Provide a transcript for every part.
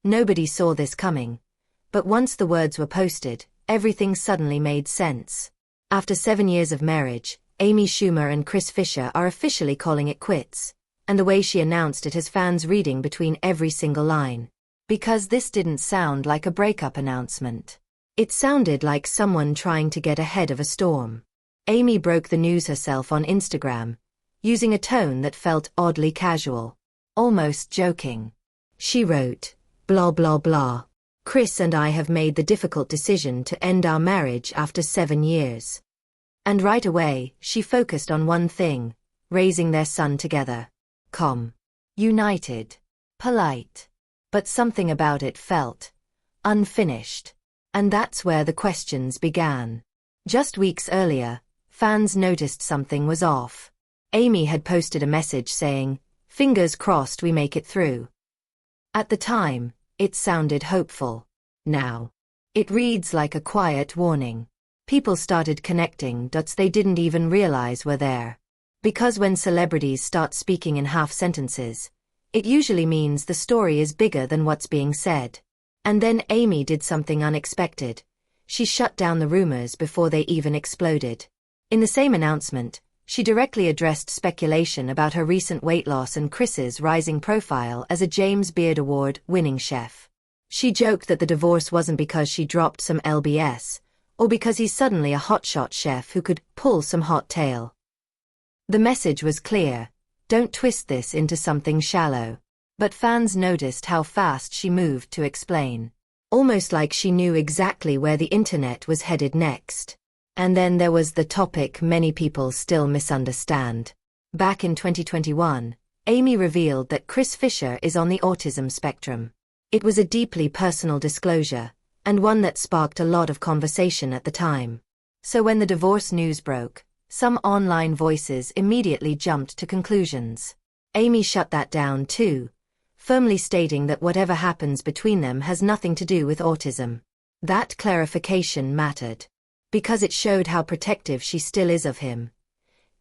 Nobody saw this coming. But once the words were posted, everything suddenly made sense. After 7 years of marriage, Amy Schumer and Chris Fischer are officially calling it quits, and the way she announced it has fans reading between every single line. Because this didn't sound like a breakup announcement. It sounded like someone trying to get ahead of a storm. Amy broke the news herself on Instagram, using a tone that felt oddly casual, almost joking. She wrote, "Blah blah blah. Chris and I have made the difficult decision to end our marriage after 7 years." And right away, she focused on one thing: raising their son together. Calm. United. Polite. But something about it felt unfinished. And that's where the questions began. Just weeks earlier, fans noticed something was off. Amy had posted a message saying, "Fingers crossed we make it through." At the time, it sounded hopeful. Now, it reads like a quiet warning. People started connecting dots they didn't even realize were there. Because when celebrities start speaking in half sentences, it usually means the story is bigger than what's being said. And then Amy did something unexpected. She shut down the rumors before they even exploded. In the same announcement, she directly addressed speculation about her recent weight loss and Chris's rising profile as a James Beard Award-winning chef. She joked that the divorce wasn't because she dropped some lbs, or because he's suddenly a hotshot chef who could pull some hot tail. The message was clear: don't twist this into something shallow. But fans noticed how fast she moved to explain. Almost like she knew exactly where the internet was headed next. And then there was the topic many people still misunderstand. Back in 2021, Amy revealed that Chris Fischer is on the autism spectrum. It was a deeply personal disclosure, and one that sparked a lot of conversation at the time. So when the divorce news broke, some online voices immediately jumped to conclusions. Amy shut that down too, firmly stating that whatever happens between them has nothing to do with autism. That clarification mattered, because it showed how protective she still is of him,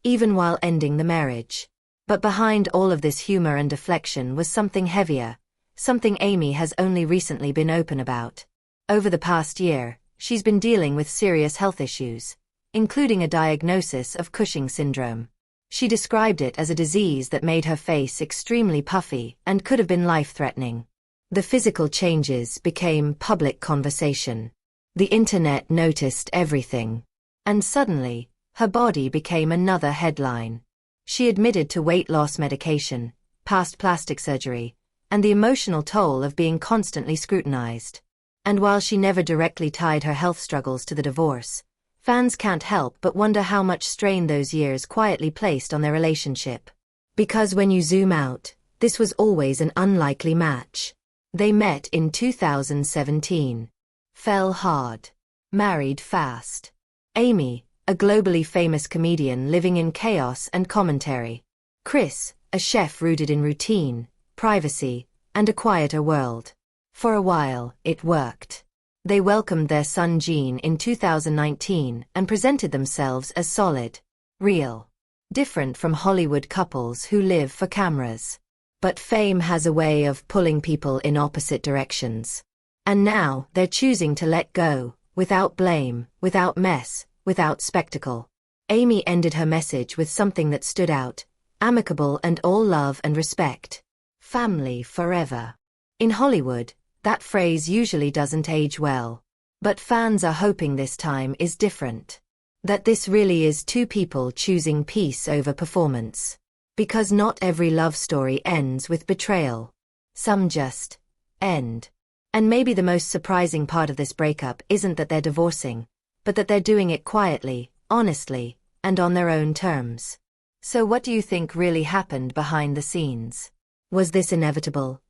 even while ending the marriage. But behind all of this humor and deflection was something heavier, something Amy has only recently been open about. Over the past year, she's been dealing with serious health issues, including a diagnosis of Cushing syndrome. She described it as a disease that made her face extremely puffy and could have been life-threatening. The physical changes became public conversation. The internet noticed everything. And suddenly, her body became another headline. She admitted to weight loss medication, past plastic surgery, and the emotional toll of being constantly scrutinized. And while she never directly tied her health struggles to the divorce, fans can't help but wonder how much strain those years quietly placed on their relationship. Because when you zoom out, this was always an unlikely match. They met in 2017. Fell hard. Married fast. Amy, a globally famous comedian living in chaos and commentary. Chris, a chef rooted in routine, privacy, and a quieter world. For a while, it worked. They welcomed their son Gene in 2019 and presented themselves as solid, real, different from Hollywood couples who live for cameras. But fame has a way of pulling people in opposite directions. And now they're choosing to let go, without blame, without mess, without spectacle. Amy ended her message with something that stood out: amicable and all love and respect. Family forever. In Hollywood, that phrase usually doesn't age well. But fans are hoping this time is different. That this really is two people choosing peace over performance. Because not every love story ends with betrayal. Some just end. And maybe the most surprising part of this breakup isn't that they're divorcing, but that they're doing it quietly, honestly, and on their own terms. So what do you think really happened behind the scenes? Was this inevitable?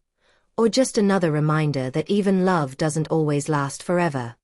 Or just another reminder that even love doesn't always last forever?